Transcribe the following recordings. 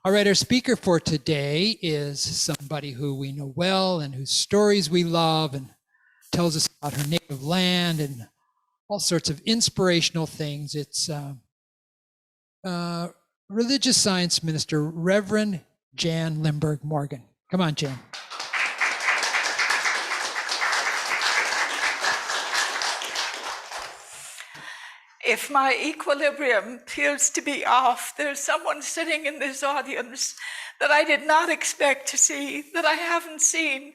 All right, our speaker for today is somebody who we know well and whose stories we love and tells us about her native land and all sorts of inspirational things. It's religious science minister, Reverend Jan Limberg Morgan. Come on, Jan. If my equilibrium appears to be off, there's someone sitting in this audience that I did not expect to see, that I haven't seen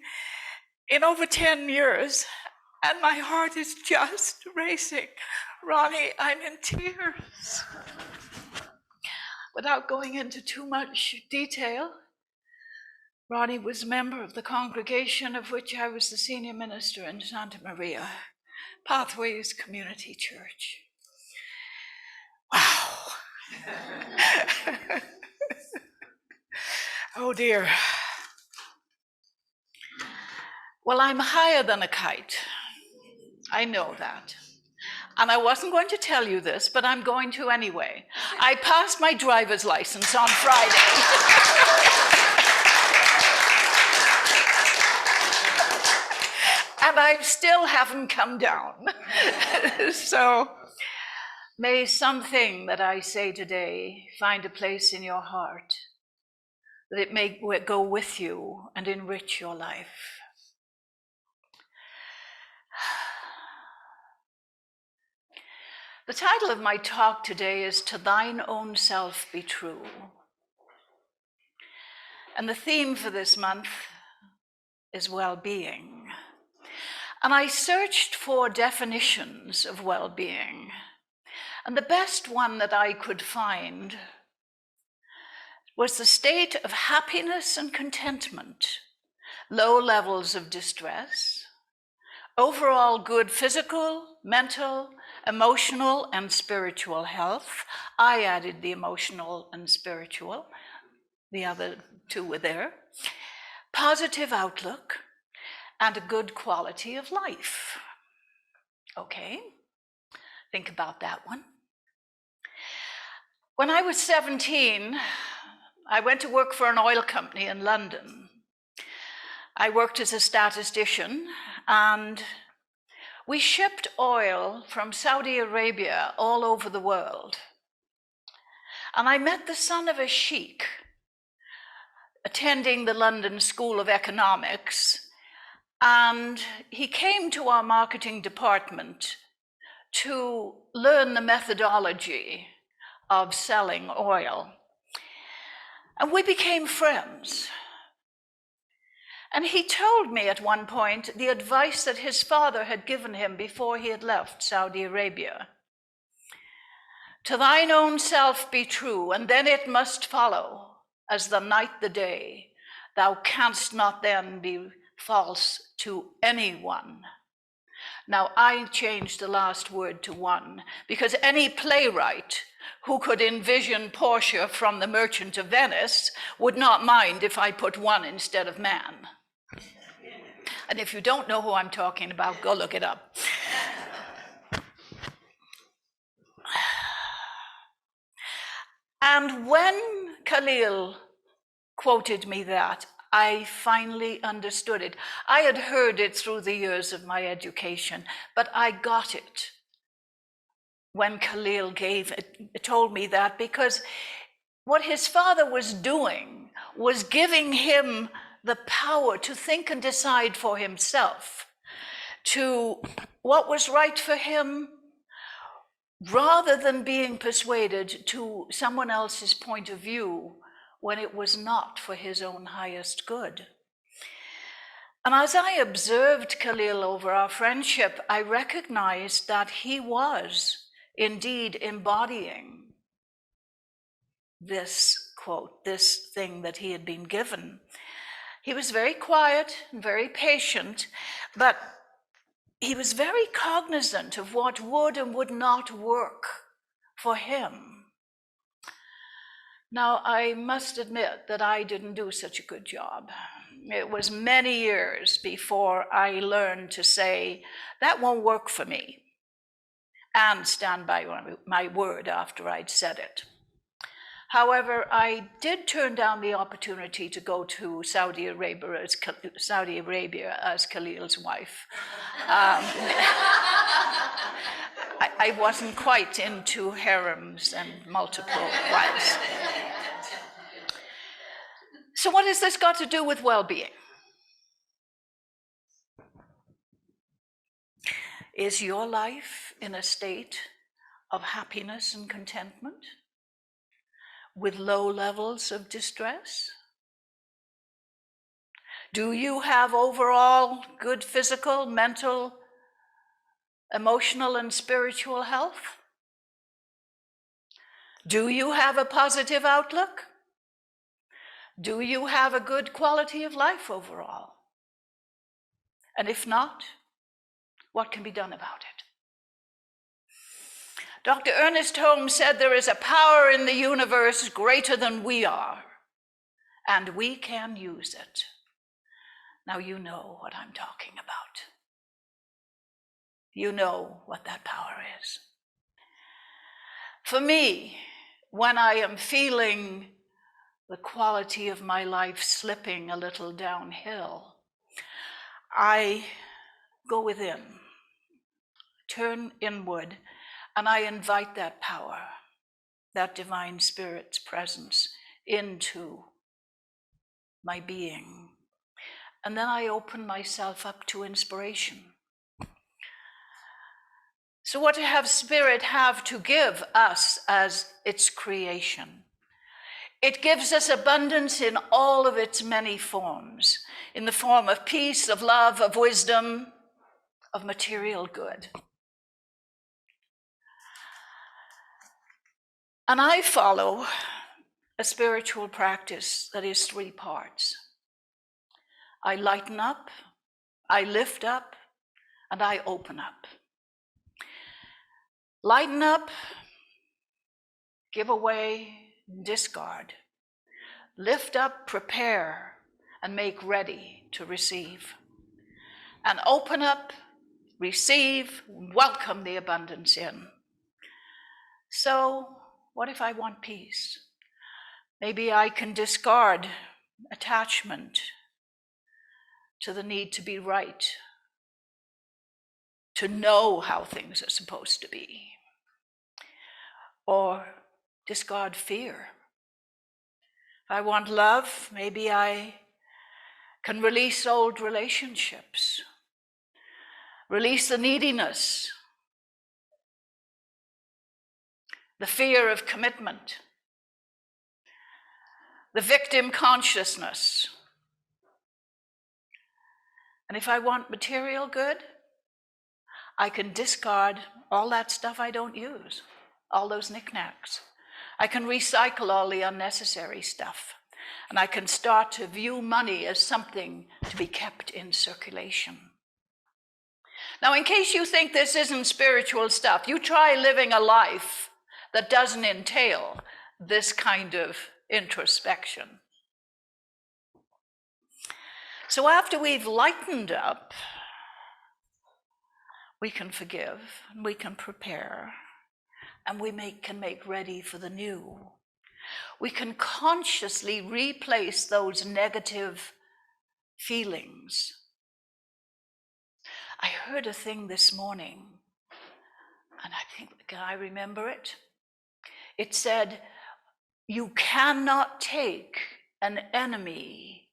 in over 10 years, and my heart is just racing. Ronnie, I'm in tears. Without going into too much detail, Ronnie was a member of the congregation of which I was the senior minister in Santa Maria, Pathways Community Church. Wow. Oh dear. Well, I'm higher than a kite. I know that. And I wasn't going to tell you this, but I'm going to anyway. I passed my driver's license on Friday. And I still haven't come down. So may something that I say today find a place in your heart, that it may go with you and enrich your life. The title of my talk today is To Thine Own Self Be True. And the theme for this month is well-being. And I searched for definitions of well-being. And the best one that I could find was the state of happiness and contentment, low levels of distress, overall good physical, mental, emotional, and spiritual health. I added the emotional and spiritual. The other two were there. Positive outlook, and a good quality of life. Okay, think about that one. When I was 17, I went to work for an oil company in London. I worked as a statistician, and we shipped oil from Saudi Arabia all over the world. And I met the son of a sheikh attending the London School of Economics, and he came to our marketing department to learn the methodology of selling oil. And we became friends. And he told me at one point the advice that his father had given him before he had left Saudi Arabia. To thine own self be true, and then it must follow, as the night the day. Thou canst not then be false to anyone. Now, I changed the last word to one, because any playwright who could envision Portia from The Merchant of Venice would not mind if I put one instead of man. And if you don't know who I'm talking about, go look it up. And when Khalil quoted me that, I finally understood it. I had heard it through the years of my education, but I got it when Khalil told me that, because what his father was doing was giving him the power to think and decide for himself, to what was right for him, rather than being persuaded to someone else's point of view when it was not for his own highest good. And as I observed Khalil over our friendship, I recognized that he was indeed embodying this quote, this thing that he had been given. He was very quiet and very patient, but he was very cognizant of what would and would not work for him. Now, I must admit that I didn't do such a good job. It was many years before I learned to say, that won't work for me, and stand by my word after I'd said it. However, I did turn down the opportunity to go to Saudi Arabia as Khalil's wife. I wasn't quite into harems and multiple wives. So what has this got to do with well-being? Is your life in a state of happiness and contentment with low levels of distress? Do you have overall good physical, mental, emotional, and spiritual health? Do you have a positive outlook? Do you have a good quality of life overall? And if not, what can be done about it? Dr. Ernest Holmes said there is a power in the universe greater than we are, and we can use it. Now you know what I'm talking about. You know what that power is. For me, when I am feeling the quality of my life slipping a little downhill, I go within, turn inward, and I invite that power, that divine spirit's presence into my being. And then I open myself up to inspiration. So what does Spirit have to give us as its creation? It gives us abundance in all of its many forms, in the form of peace, of love, of wisdom, of material good. And I follow a spiritual practice that is 3 parts. I lighten up, I lift up, and I open up. Lighten up, give away, discard. Lift up, prepare, and make ready to receive. And open up, receive, welcome the abundance in. So, what if I want peace? Maybe I can discard attachment to the need to be right, to know how things are supposed to be. Or discard fear. If I want love, maybe I can release old relationships, release the neediness, the fear of commitment, the victim consciousness. And if I want material good, I can discard all that stuff I don't use, all those knickknacks. I can recycle all the unnecessary stuff. And I can start to view money as something to be kept in circulation. Now, in case you think this isn't spiritual stuff, you try living a life that doesn't entail this kind of introspection. So after we've lightened up, we can forgive, we can prepare, and we can make ready for the new. We can consciously replace those negative feelings. I heard a thing this morning, and can I remember it? It said, you cannot take an enemy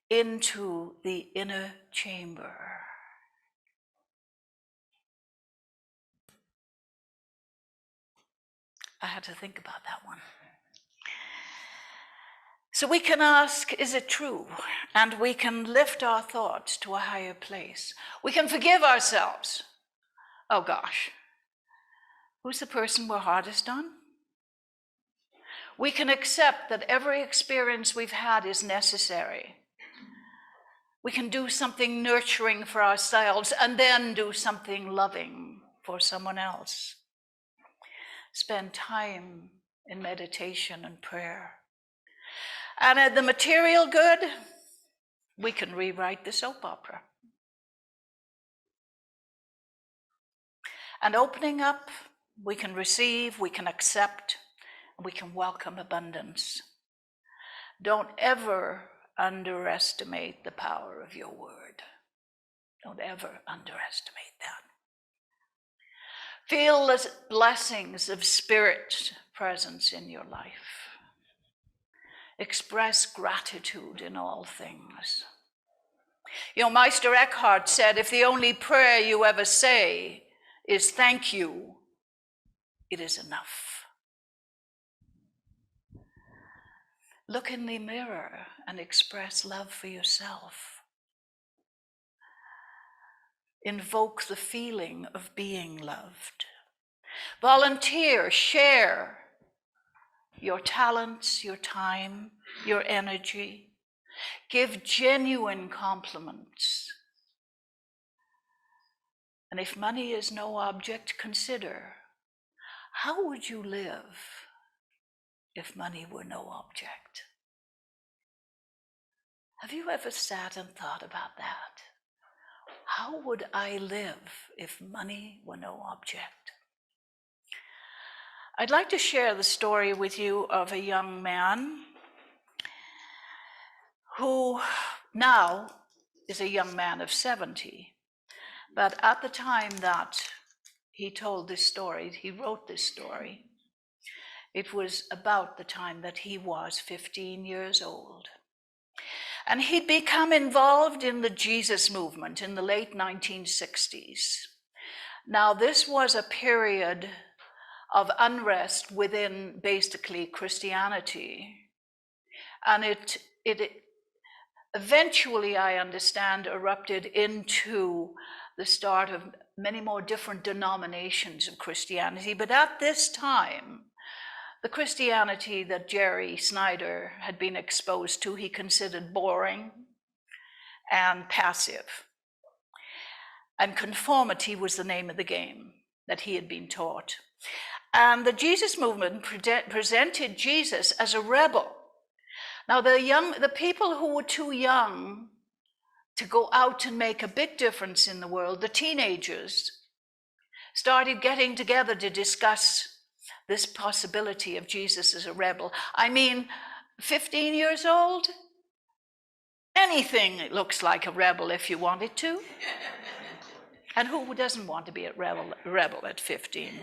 into the inner chamber. I had to think about that one. So we can ask, is it true? And we can lift our thoughts to a higher place. We can forgive ourselves. Oh gosh, who's the person we're hardest on? We can accept that every experience we've had is necessary. We can do something nurturing for ourselves and then do something loving for someone else. Spend time in meditation and prayer. And at the material good, we can rewrite the soap opera. And opening up, we can receive, we can accept, we can welcome abundance. Don't ever underestimate the power of your word. Don't ever underestimate that. Feel the blessings of Spirit presence in your life. Express gratitude in all things. You know, Meister Eckhart said, if the only prayer you ever say is thank you, it is enough. Look in the mirror and express love for yourself. Invoke the feeling of being loved. Volunteer, share your talents, your time, your energy. Give genuine compliments. And if money is no object, consider, how would you live if money were no object? Have you ever sat and thought about that? How would I live if money were no object? I'd like to share the story with you of a young man who now is a young man of 70. But at the time that he told this story, he wrote this story, it was about the time that he was 15 years old. And he'd become involved in the Jesus movement in the late 1960s. Now, this was a period of unrest within basically Christianity. And it eventually, I understand, erupted into the start of many more different denominations of Christianity. But at this time, the Christianity that Jerry Snyder had been exposed to, he considered boring and passive. And conformity was the name of the game that he had been taught. And the Jesus movement presented Jesus as a rebel. Now, the people who were too young to go out and make a big difference in the world, the teenagers, started getting together to discuss this possibility of Jesus as a rebel. I mean, 15 years old? Anything looks like a rebel if you wanted to. And who doesn't want to be a rebel at 15?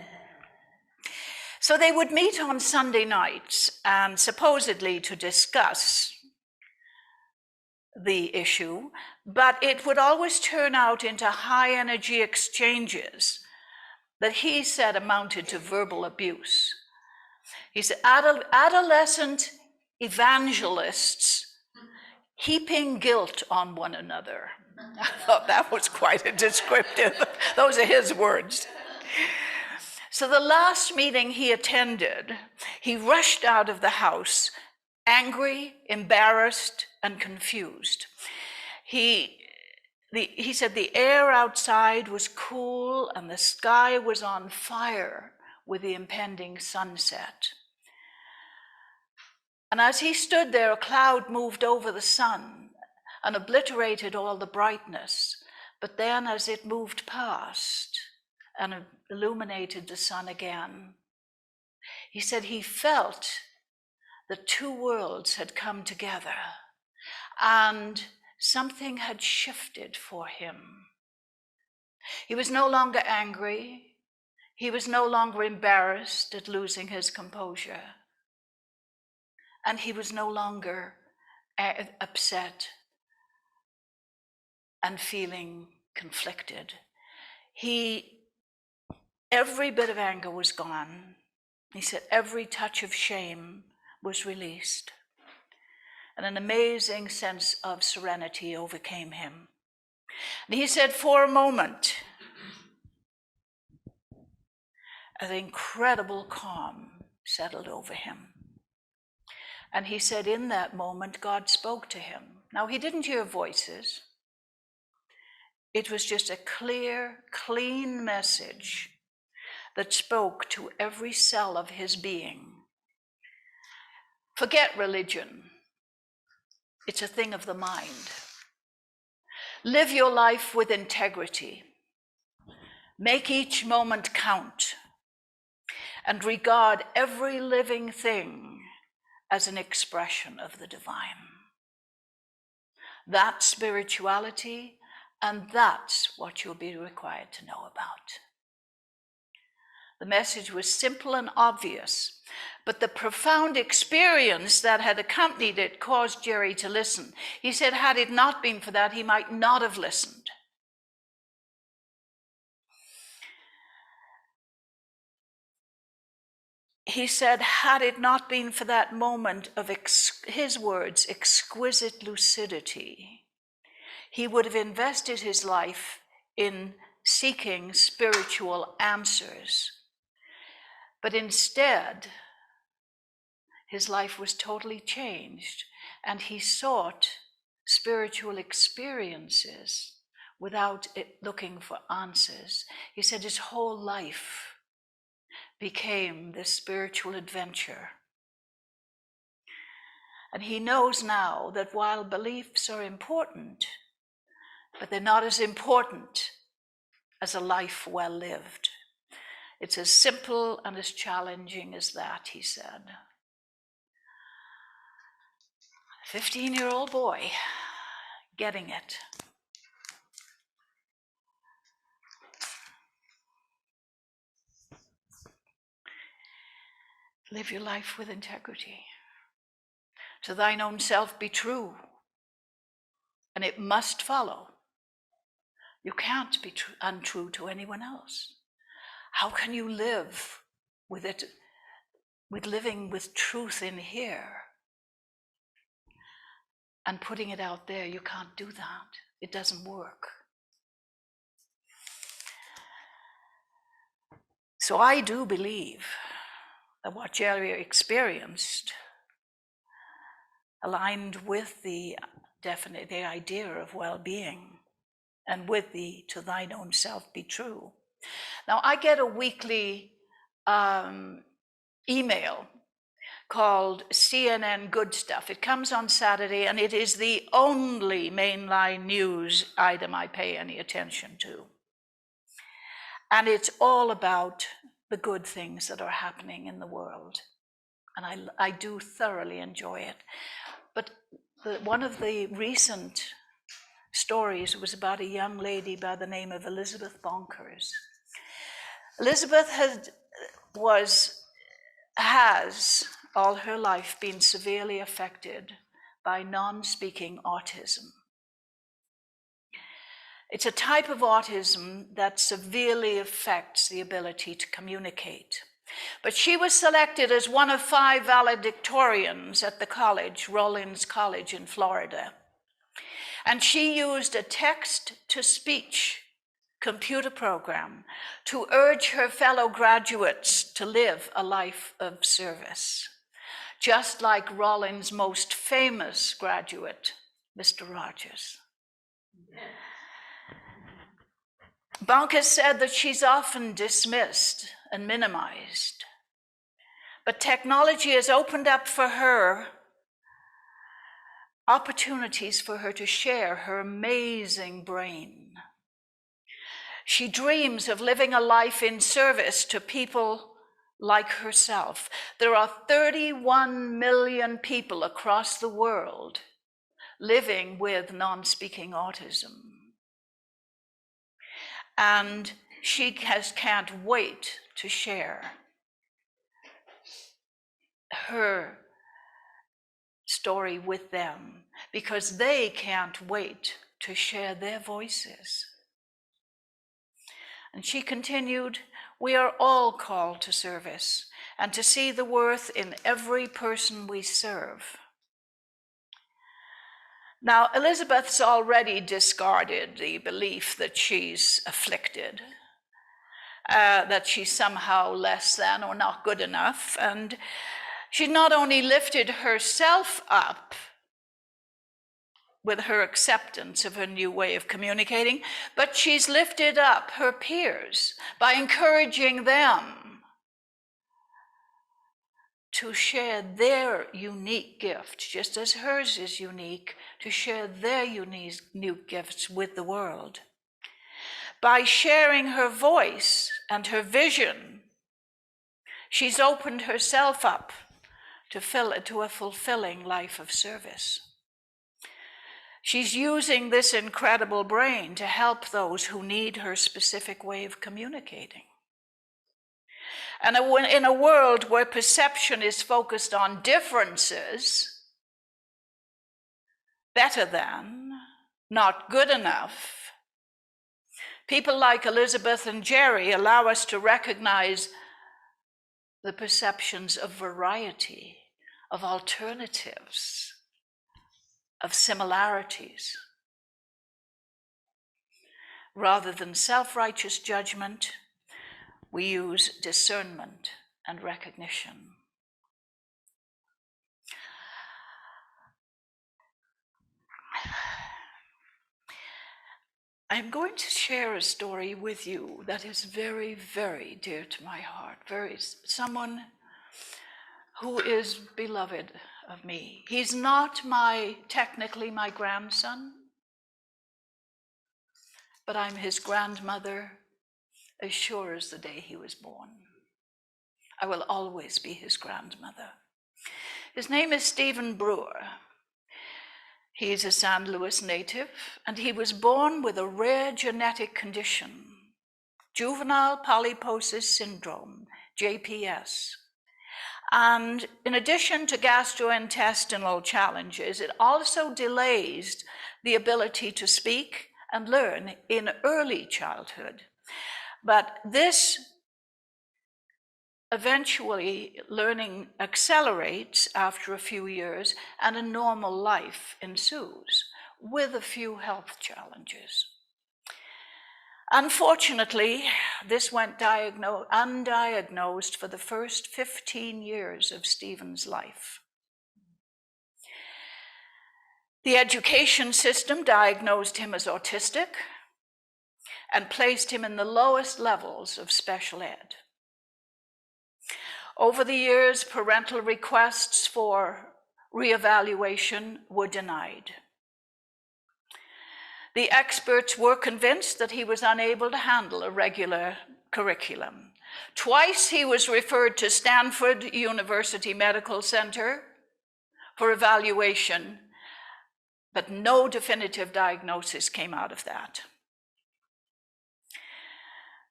So they would meet on Sunday nights and supposedly to discuss the issue, but it would always turn out into high energy exchanges that he said amounted to verbal abuse. He said, adolescent evangelists heaping guilt on one another. I thought that was quite a descriptive. Those are his words. So the last meeting he attended, he rushed out of the house, angry, embarrassed, and confused. He said the air outside was cool and the sky was on fire with the impending sunset. And as he stood there, a cloud moved over the sun and obliterated all the brightness. But then as it moved past and illuminated the sun again, he said he felt the two worlds had come together and something had shifted for him. He was no longer angry. He was no longer embarrassed at losing his composure. And he was no longer upset and feeling conflicted. Every bit of anger was gone. He said every touch of shame was released. And an amazing sense of serenity overcame him. And he said for a moment, an incredible calm settled over him. And he said in that moment, God spoke to him. Now, he didn't hear voices. It was just a clear, clean message that spoke to every cell of his being. Forget religion. It's a thing of the mind. Live your life with integrity. Make each moment count. and regard every living thing as an expression of the divine. That's spirituality, and that's what you'll be required to know about. The message was simple and obvious, but the profound experience that had accompanied it caused Jerry to listen. He said, had it not been for that, he might not have listened. He said, had it not been for that moment of, his words, exquisite lucidity, he would have invested his life in seeking spiritual answers. But instead, his life was totally changed, and he sought spiritual experiences without looking for answers. He said his whole life became this spiritual adventure. And he knows now that while beliefs are important, but they're not as important as a life well lived. It's as simple and as challenging as that, he said. 15-year-old boy, getting it. Live your life with integrity. To thine own self be true, and it must follow. You can't be untrue to anyone else. How can you live with it, with living with truth in here and putting it out there? You can't do that. It doesn't work. So I do believe that what Jerry experienced aligned with the idea of well-being and with the to thine own self be true. Now, I get a weekly email called CNN Good Stuff. It comes on Saturday, and it is the only mainline news item I pay any attention to. And it's all about the good things that are happening in the world. And I do thoroughly enjoy it. But one of the recent stories was about a young lady by the name of Elizabeth Bonkers. Elizabeth has all her life been severely affected by non-speaking autism. It's a type of autism that severely affects the ability to communicate. But she was selected as one of 5 valedictorians at the college, Rollins College in Florida. And she used a text-to-speech computer program to urge her fellow graduates to live a life of service, just like Rollins' most famous graduate, Mr. Rogers. Bonkers said that she's often dismissed and minimized, but technology has opened up for her opportunities for her to share her amazing brain. She dreams of living a life in service to people like herself. There are 31 million people across the world living with non-speaking autism. And she can't wait to share her story with them because they can't wait to share their voices. And she continued, we are all called to service and to see the worth in every person we serve. Now, Elizabeth's already discarded the belief that she's afflicted, that she's somehow less than or not good enough. And she not only lifted herself up with her acceptance of her new way of communicating, but she's lifted up her peers by encouraging them to share their unique gift, just as hers is unique, to share their unique new gifts with the world. By sharing her voice and her vision, She's opened herself up to a fulfilling life of service. She's using this incredible brain to help those who need her specific way of communicating. And in a world where perception is focused on differences, better than, not good enough, people like Elizabeth and Jerry allow us to recognize the perceptions of variety, of alternatives, of similarities. Rather than self-righteous judgment, we use discernment and recognition. I'm going to share a story with you that is very, very dear to my heart. Someone who is beloved of me. He's not technically my grandson, but I'm his grandmother as sure as the day he was born. I will always be his grandmother. His name is Stephen Brewer. He's a San Luis native, and he was born with a rare genetic condition, juvenile polyposis syndrome, JPS. And in addition to gastrointestinal challenges, it also delays the ability to speak and learn in early childhood. But this eventually learning accelerates after a few years, and a normal life ensues with a few health challenges. Unfortunately, this went undiagnosed for the first 15 years of Stephen's life. The education system diagnosed him as autistic and placed him in the lowest levels of special ed. Over the years, parental requests for reevaluation were denied. The experts were convinced that he was unable to handle a regular curriculum. Twice he was referred to Stanford University Medical Center for evaluation, but no definitive diagnosis came out of that.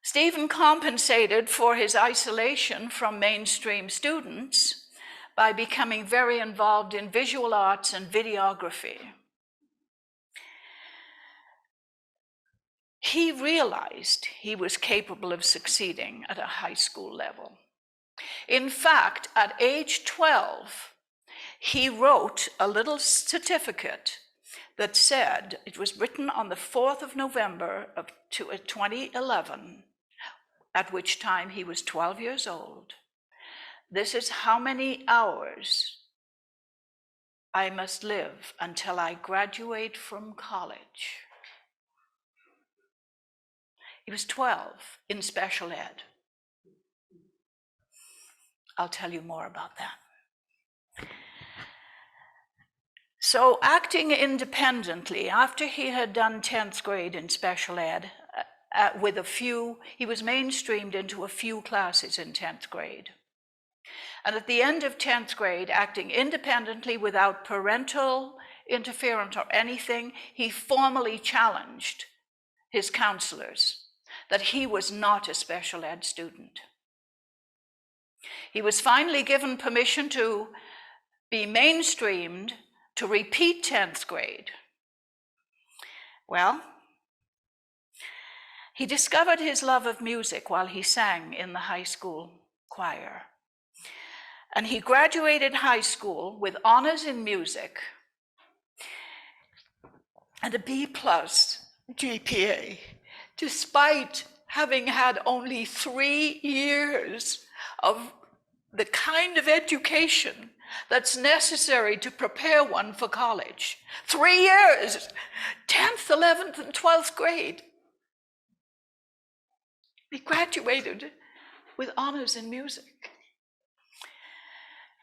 Stephen compensated for his isolation from mainstream students by becoming very involved in visual arts and videography. He realized he was capable of succeeding at a high school level. In fact, at age 12, he wrote a little certificate that said, it was written on the 4th of November of 2011, at which time he was 12 years old. This is how many hours I must live until I graduate from college. He was 12 in special ed. I'll tell you more about that. So acting independently, after he had done 10th grade in special ed, he was mainstreamed into a few classes in 10th grade. And at the end of 10th grade, acting independently without parental interference or anything, he formally challenged his counselors that he was not a special ed student. He was finally given permission to be mainstreamed to repeat 10th grade. Well, he discovered his love of music while he sang in the high school choir. And he graduated high school with honors in music and a B+ GPA, despite having had only 3 years of the kind of education that's necessary to prepare one for college. 3 years, 10th, 11th, and 12th grade. He graduated with honors in music.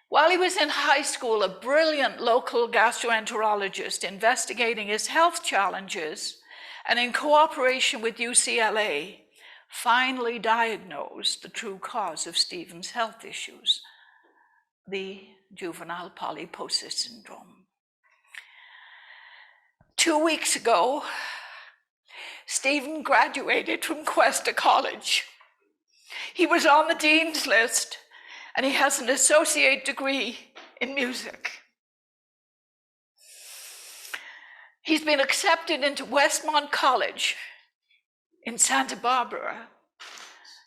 While he was in high school, a brilliant local gastroenterologist investigating his health challenges, and in cooperation with UCLA, finally diagnosed the true cause of Stephen's health issues, the juvenile polyposis syndrome. 2 weeks ago, Stephen graduated from Cuesta College. He was on the dean's list, and he has an associate degree in music. He's been accepted into Westmont College in Santa Barbara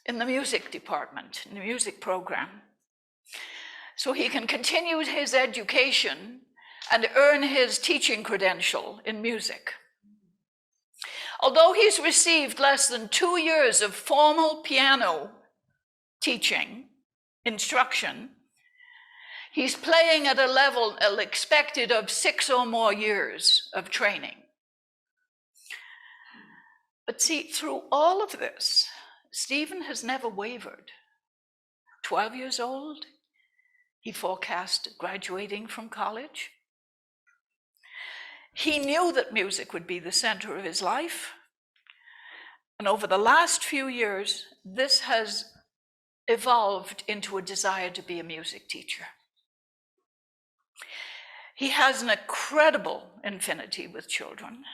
in the music department, in the music program, so he can continue his education and earn his teaching credential in music. Although he's received less than 2 years of formal piano teaching, instruction, he's playing at a level expected of 6 or more years of training. But see, through all of this, Stephen has never wavered. 12 years old, he forecast graduating from college. He knew that music would be the center of his life. And over the last few years, this has evolved into a desire to be a music teacher. He has an incredible affinity with children.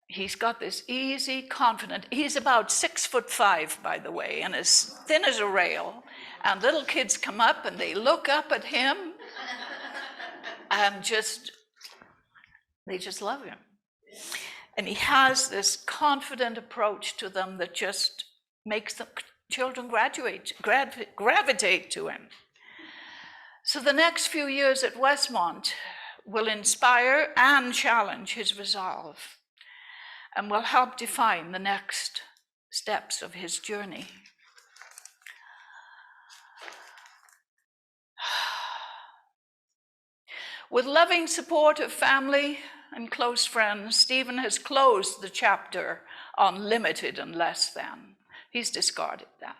He's got this easy, confident, he's about 6'5", by the way, and as thin as a rail. And little kids come up and they look up at him and they just love him. And he has this confident approach to them that just makes the children gravitate to him. So the next few years at Westmont will inspire and challenge his resolve, and will help define the next steps of his journey. With loving support of family and close friends, Stephen has closed the chapter on limited and less than. He's discarded that.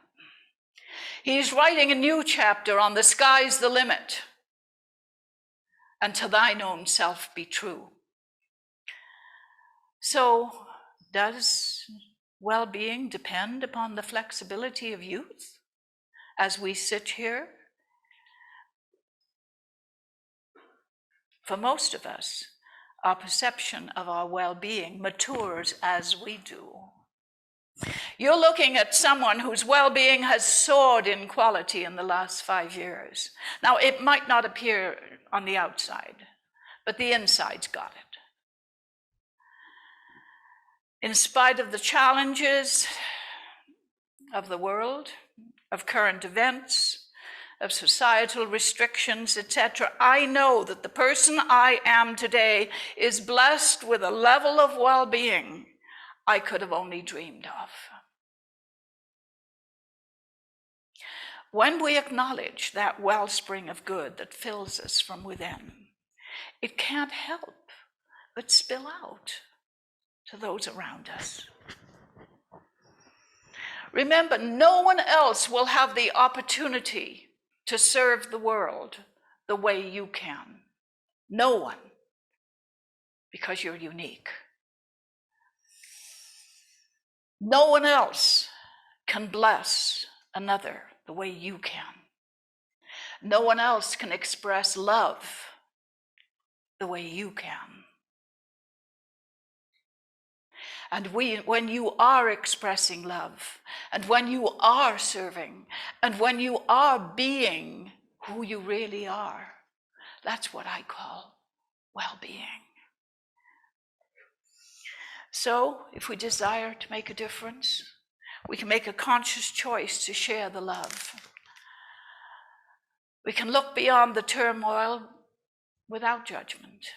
He's writing a new chapter on the sky's the limit, and to thine own self be true. So, does well-being depend upon the flexibility of youth as we sit here? For most of us, our perception of our well-being matures as we do. You're looking at someone whose well-being has soared in quality in the last 5 years. Now, it might not appear on the outside, but the inside's got it. In spite of the challenges of the world, of current events, of societal restrictions, etc., I know that the person I am today is blessed with a level of well-being I could have only dreamed of. When we acknowledge that wellspring of good that fills us from within, it can't help but spill out to those around us. Remember, no one else will have the opportunity to serve the world the way you can. No one, because you're unique. No one else can bless another the way you can. No one else can express love the way you can. And when you are expressing love, and when you are serving, and when you are being who you really are, that's what I call well-being. So, if we desire to make a difference, we can make a conscious choice to share the love. We can look beyond the turmoil without judgment.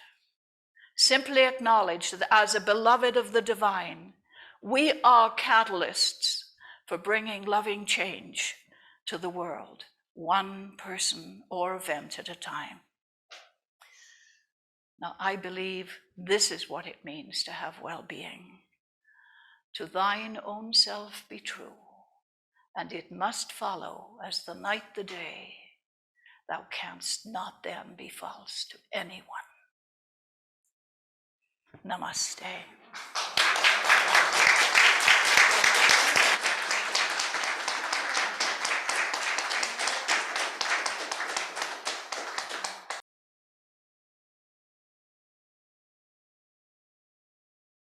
Simply acknowledge that as a beloved of the divine, we are catalysts for bringing loving change to the world, one person or event at a time. Now, I believe this is what it means to have well-being. To thine own self be true, and it must follow as the night the day. Thou canst not then be false to anyone. Namaste.